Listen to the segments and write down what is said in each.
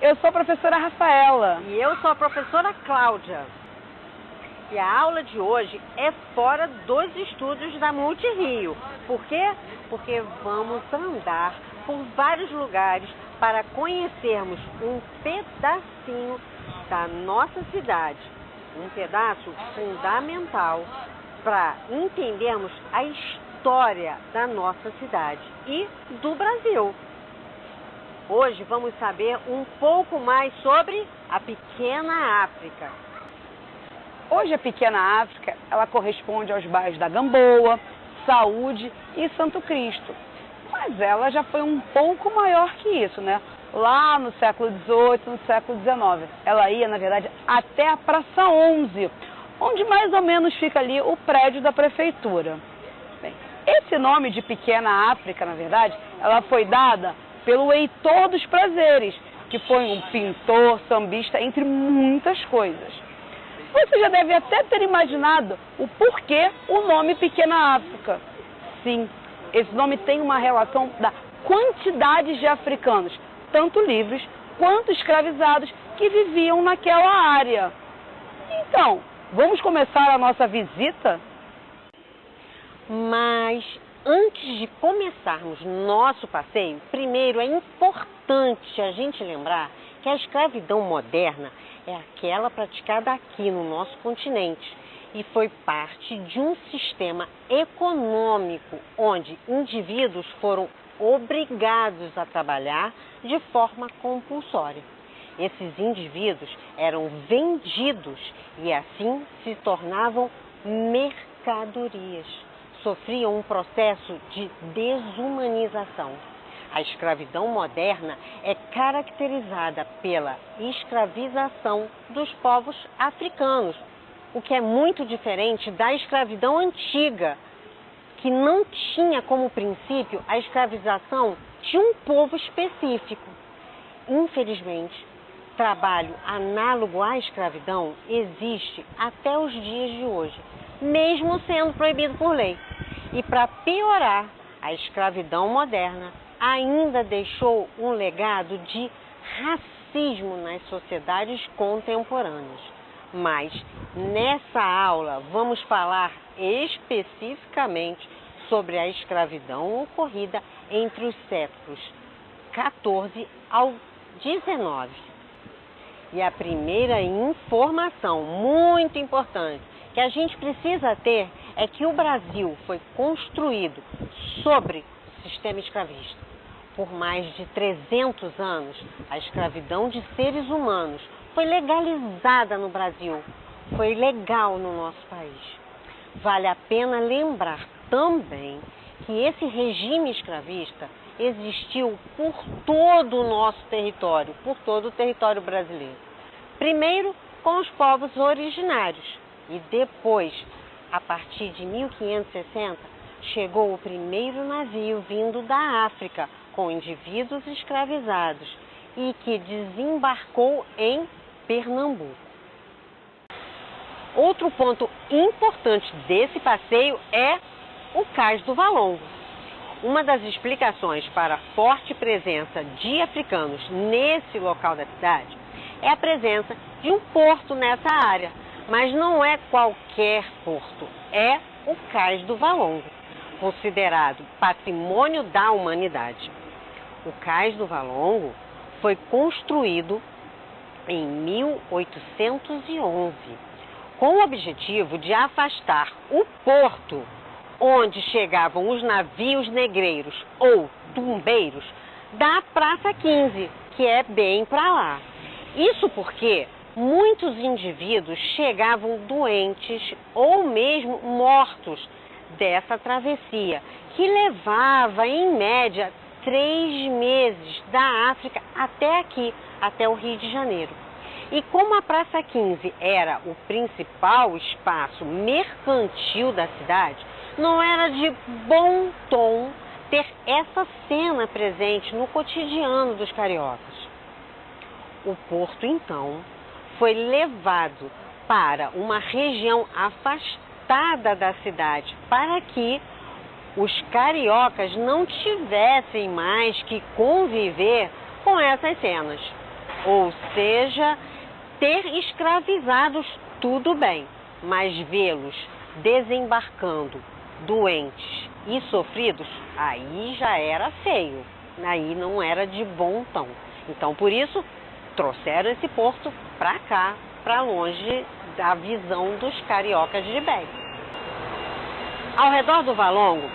eu sou a professora Rafaela. E eu sou a professora Cláudia. E a aula de hoje é fora dos estúdios da Multirio. Por quê? Porque vamos andar por vários lugares para conhecermos um pedacinho da nossa cidade. Um pedaço fundamental para entendermos a história da nossa cidade e do Brasil. Hoje vamos saber um pouco mais sobre a Pequena África. Hoje a Pequena África, ela corresponde aos bairros da Gamboa, Saúde e Santo Cristo. Mas ela já foi um pouco maior que isso, né? Lá no século XVIII, no século XIX. Ela ia, na verdade, até a Praça 11, onde mais ou menos fica ali o prédio da prefeitura. Bem, esse nome de Pequena África, na verdade, ela foi dada pelo Heitor dos Prazeres, que foi um pintor, sambista, entre muitas coisas. Você já deve até ter imaginado o porquê o nome Pequena África. Sim, esse nome tem uma relação da quantidade de africanos, tanto livres quanto escravizados, que viviam naquela área. Então, vamos começar a nossa visita? Mas antes de começarmos nosso passeio, primeiro é importante a gente lembrar que a escravidão moderna é aquela praticada aqui no nosso continente e foi parte de um sistema econômico onde indivíduos foram obrigados a trabalhar de forma compulsória. Esses indivíduos eram vendidos e assim se tornavam mercadorias. Sofriam um processo de desumanização. A escravidão moderna é caracterizada pela escravização dos povos africanos, o que é muito diferente da escravidão antiga, que não tinha como princípio a escravização de um povo específico. Infelizmente, trabalho análogo à escravidão existe até os dias de hoje, mesmo sendo proibido por lei. E para piorar, a escravidão moderna ainda deixou um legado de racismo nas sociedades contemporâneas. Mas nessa aula vamos falar especificamente sobre a escravidão ocorrida entre os séculos XIV ao XIX. E a primeira informação muito importante que a gente precisa ter é que o Brasil foi construído sobre o sistema escravista. Por mais de 300 anos, a escravidão de seres humanos foi legalizada no Brasil, foi legal no nosso país. Vale a pena lembrar também que esse regime escravista existiu por todo o nosso território, por todo o território brasileiro. Primeiro com os povos originários e depois, a partir de 1560, chegou o primeiro navio vindo da África com indivíduos escravizados e que desembarcou em Pernambuco. Outro ponto importante desse passeio é o Cais do Valongo. Uma das explicações para a forte presença de africanos nesse local da cidade é a presença de um porto nessa área, mas não é qualquer porto, é o Cais do Valongo, considerado patrimônio da humanidade. O Cais do Valongo foi construído em 1811, com o objetivo de afastar o porto onde chegavam os navios negreiros ou tumbeiros da Praça 15, que é bem para lá. Isso porque muitos indivíduos chegavam doentes ou mesmo mortos dessa travessia, que levava em média 3 meses da África até aqui, até o Rio de Janeiro. E como a Praça 15 era o principal espaço mercantil da cidade, não era de bom tom ter essa cena presente no cotidiano dos cariocas. O porto, então, foi levado para uma região afastada da cidade, para que os cariocas não tivessem mais que conviver com essas cenas. Ou seja, ter escravizados tudo bem, mas vê-los desembarcando doentes e sofridos, aí já era feio, aí não era de bom tom. Então, por isso, trouxeram esse porto para cá, para longe da visão dos cariocas de bem. Ao redor do Valongo,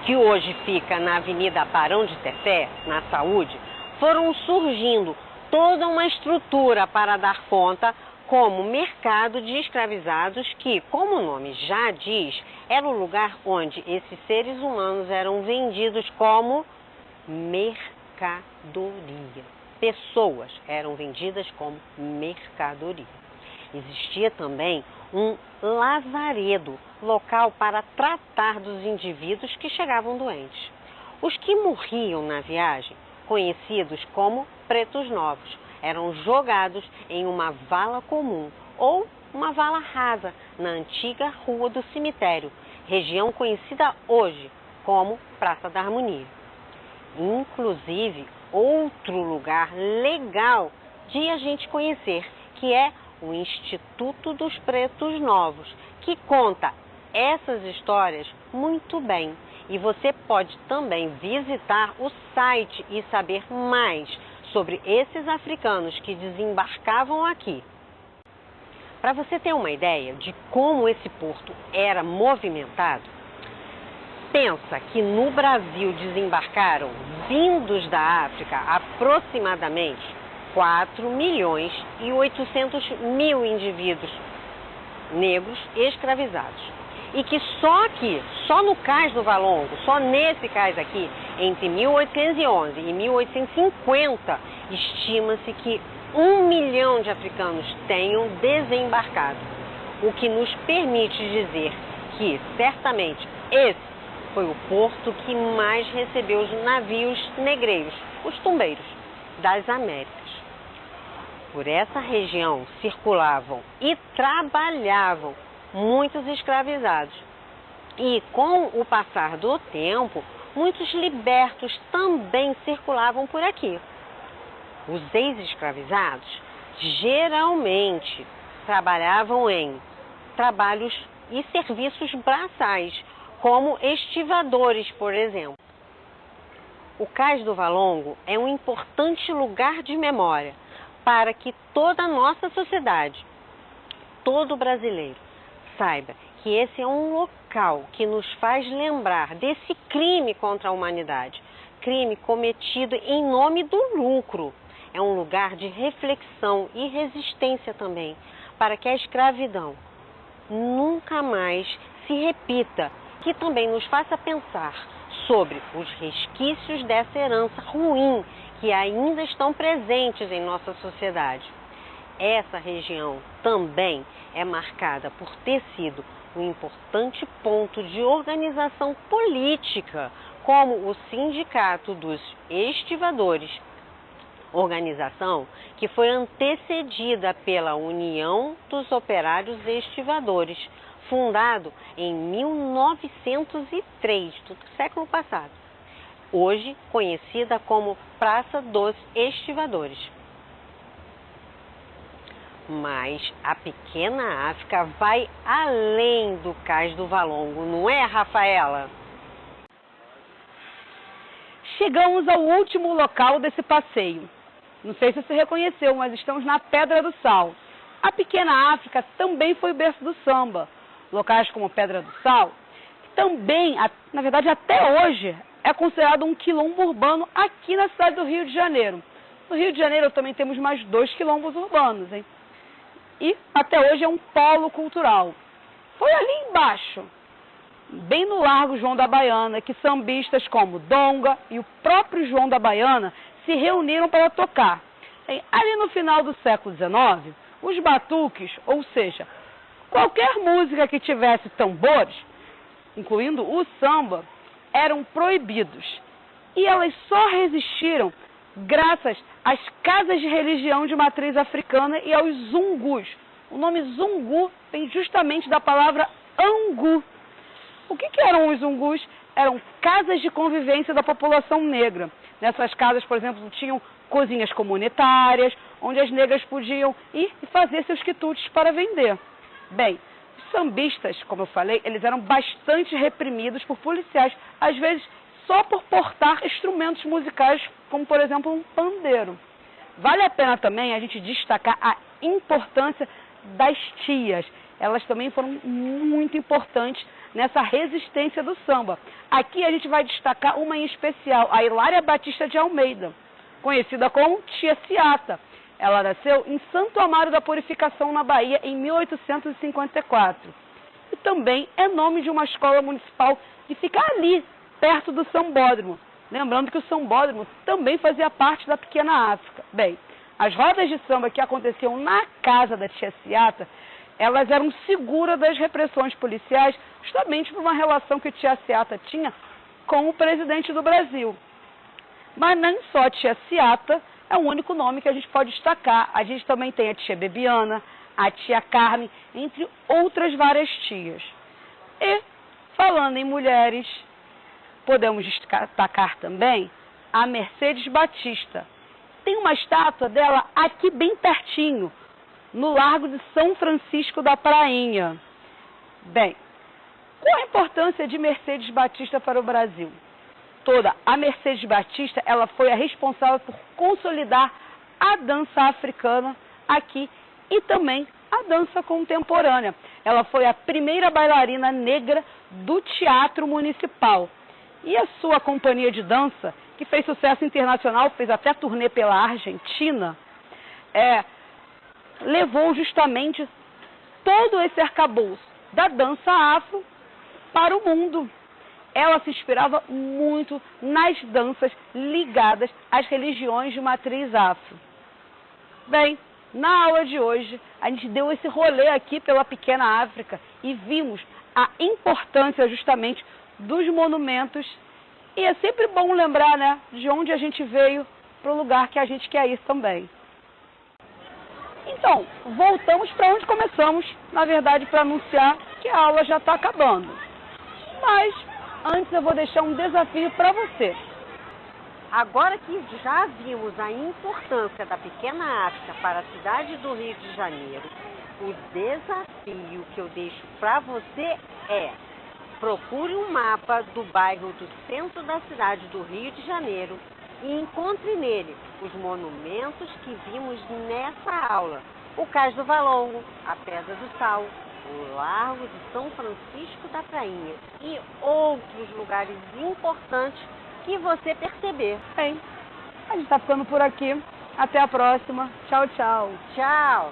que hoje fica na Avenida Barão de Tefé, na Saúde, foram surgindo toda uma estrutura para dar conta como mercado de escravizados que, como o nome já diz, era o lugar onde esses seres humanos eram vendidos como mercadoria. Pessoas eram vendidas como mercadoria. Existia também um lazaredo, local para tratar dos indivíduos que chegavam doentes. Os que morriam na viagem, conhecidos como pretos novos, eram jogados em uma vala comum ou uma vala rasa na antiga Rua do Cemitério, região conhecida hoje como Praça da Harmonia. Inclusive, outro lugar legal de a gente conhecer, que é o Instituto dos Pretos Novos, que conta essas histórias muito bem. E você pode também visitar o site e saber mais sobre esses africanos que desembarcavam aqui. Para você ter uma ideia de como esse porto era movimentado, pensa que no Brasil desembarcaram, vindos da África, aproximadamente 4.800.000 indivíduos negros escravizados. E que só aqui, só no cais do Valongo, só nesse cais aqui, entre 1811 e 1850, estima-se que 1 milhão de africanos tenham desembarcado. O que nos permite dizer que, certamente, esse foi o porto que mais recebeu os navios negreiros, os tumbeiros, das Américas. Por essa região circulavam e trabalhavam muitos escravizados. E com o passar do tempo, muitos libertos também circulavam por aqui. Os ex-escravizados geralmente trabalhavam em trabalhos e serviços braçais, como estivadores, por exemplo. O Cais do Valongo é um importante lugar de memória para que toda a nossa sociedade, todo brasileiro, saiba que esse é um local que nos faz lembrar desse crime contra a humanidade, crime cometido em nome do lucro. É um lugar de reflexão e resistência também, para que a escravidão nunca mais se repita, que também nos faça pensar sobre os resquícios dessa herança ruim que ainda estão presentes em nossa sociedade. Essa região também é marcada por ter sido um importante ponto de organização política, como o Sindicato dos Estivadores, organização que foi antecedida pela União dos Operários Estivadores, fundado em 1903, do século passado, hoje conhecida como Praça dos Estivadores. Mas a pequena África vai além do Cais do Valongo, não é, Rafaela? Chegamos ao último local desse passeio. Não sei se você reconheceu, mas estamos na Pedra do Sal. A pequena África também foi o berço do samba. Locais como Pedra do Sal, também, na verdade até hoje, é considerado um quilombo urbano aqui na cidade do Rio de Janeiro. No Rio de Janeiro também temos mais 2 quilombos urbanos, hein? E até hoje é um polo cultural. Foi ali embaixo, bem no Largo João da Baiana, que sambistas como Donga e o próprio João da Baiana se reuniram para tocar. Ali no final do século XIX, os batuques, ou seja, qualquer música que tivesse tambores, incluindo o samba, eram proibidos. E elas só resistiram graças às casas de religião de matriz africana e aos zungus. O nome zungu vem justamente da palavra angu. O que eram os zungus? Eram casas de convivência da população negra. Nessas casas, por exemplo, tinham cozinhas comunitárias, onde as negras podiam ir e fazer seus quitutes para vender. Bem, os sambistas, como eu falei, eles eram bastante reprimidos por policiais, às vezes só por portar instrumentos musicais, como por exemplo um pandeiro. Vale a pena também a gente destacar a importância das tias. Elas também foram muito importantes nessa resistência do samba. Aqui a gente vai destacar uma em especial, a Hilária Batista de Almeida, conhecida como Tia Ciata. Ela nasceu em Santo Amaro da Purificação, na Bahia, em 1854. E também é nome de uma escola municipal que fica ali, perto do Sambódromo. Lembrando que o Sambódromo também fazia parte da Pequena África. Bem, as rodas de samba que aconteciam na casa da Tia Ciata, elas eram seguras das repressões policiais, justamente por uma relação que a Tia Ciata tinha com o presidente do Brasil. Mas nem só a Tia Ciata é o único nome que a gente pode destacar. A gente também tem a Tia Bebiana, a Tia Carmen, entre outras várias tias. E, falando em mulheres, podemos destacar também a Mercedes Batista. Tem uma estátua dela aqui bem pertinho, no Largo de São Francisco da Prainha. Bem, qual a importância de Mercedes Batista para o Brasil? Toda. A Mercedes Batista, ela foi a responsável por consolidar a dança africana aqui e também a dança contemporânea. Ela foi a primeira bailarina negra do Teatro Municipal. E a sua companhia de dança, que fez sucesso internacional, fez até turnê pela Argentina, levou justamente todo esse arcabouço da dança afro para o mundo. Ela se inspirava muito nas danças ligadas às religiões de matriz afro. Bem, na aula de hoje, a gente deu esse rolê aqui pela Pequena África e vimos a importância justamente dos monumentos. E é sempre bom lembrar, né, de onde a gente veio para o lugar que a gente quer ir também. Então, voltamos para onde começamos, na verdade, para anunciar que a aula já está acabando. Mas, antes eu vou deixar um desafio para você. Agora que já vimos a importância da Pequena África para a cidade do Rio de Janeiro, o desafio que eu deixo para você é: procure um mapa do bairro do centro da cidade do Rio de Janeiro e encontre nele os monumentos que vimos nessa aula. O Cais do Valongo, a Pedra do Sal, o Largo de São Francisco da Prainha e outros lugares importantes que você perceber. Bem, a gente está ficando por aqui. Até a próxima. Tchau, tchau. Tchau.